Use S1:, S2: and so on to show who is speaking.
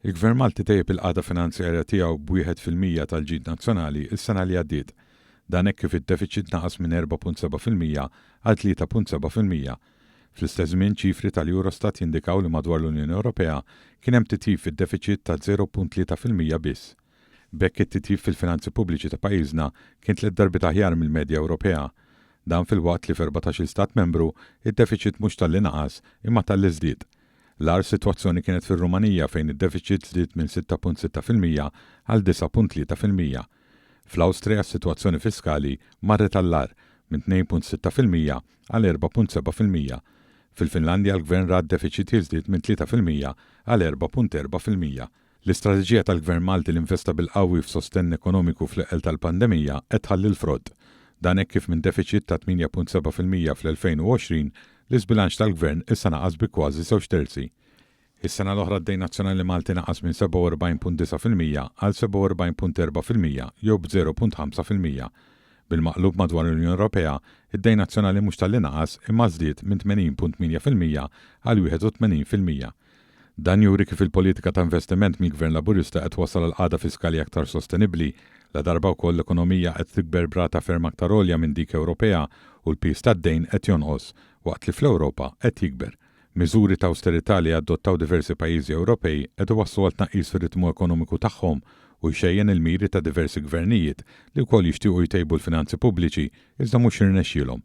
S1: Il-Gvern Malti tejjeb il-qagħda finanzjarja tiegħu b'1% tal-ġid nazzjonali s-sena li għaddiet. Dan hekk kif id-deficit naqas minn 4.7% għal 3.7%. Fl-istess żmien ċifri tal-Eurostat jindikaw li madwar l-Unjoni Ewropea kien hemm titjib fid-deficit ta' 0.3% biss. Bekk it-titjib fil-finanzi pubbliċi ta' pajjiżna kien 3 darbi aħjar mill-medja Ewropea. Dan fil-waqt li f'14 stat membru id-deficit mhux tal-li naqas imma tal-li żdied. L-ar sitwazzjoni kienet fir-Rumanija fejn id-deficit żdied minn 6.6% għal 9.3%. Fl-Awstrija s-sitwazzjoni fiskali marret għall-ar minn 2.6% għal 4.7%. Fil-Finlandja l-Gvern rad deficit jiżdied minn 3% għal 4.4%. L-istrateġija tal-Gvern Malti li investa bil-qawwi f'sostenn ekonomiku fl-eqel tal-pandemija qed tħalli l-frott. Dan hekk kif minn deficit ta' 8.7% fl-2020 l-iżbilanċ tal-Gvern issa naqas bi kważi 2/3. Is-sena l-oħra d-dejn nazzjonali Malti naqas minn 47.9% għal 47.4% jew b'0.5%. Bil-maqlub madwar l-Unjoni Ewropea, id-dejn nazzjonali mhux tal-li naqas imma żdied minn 80.8% għal 81%. Dan juri kif il-politika ta' investiment mill-Gvern Laburista qed wasal għal qagħda fiskali aktar sostenibbli, la darba wkoll l-ekonomija qed tikber brata ferm aktar għolja minn dik Ewropea u l-pis tad-dejn qed jonqos waqt li fl-Ewropa qed jikber. Miżuri ta' awsterità li adottaw diversi pajjiżi Ewropej qed iwasslu għal tnaqqis fir-ritmu ekonomiku tagħhom u jxejjen il-miri ta' diversi gvernijiet li wkoll jixtiequ jtejbu l-finanzi pubbliċi iżda mhux irnexxielhom.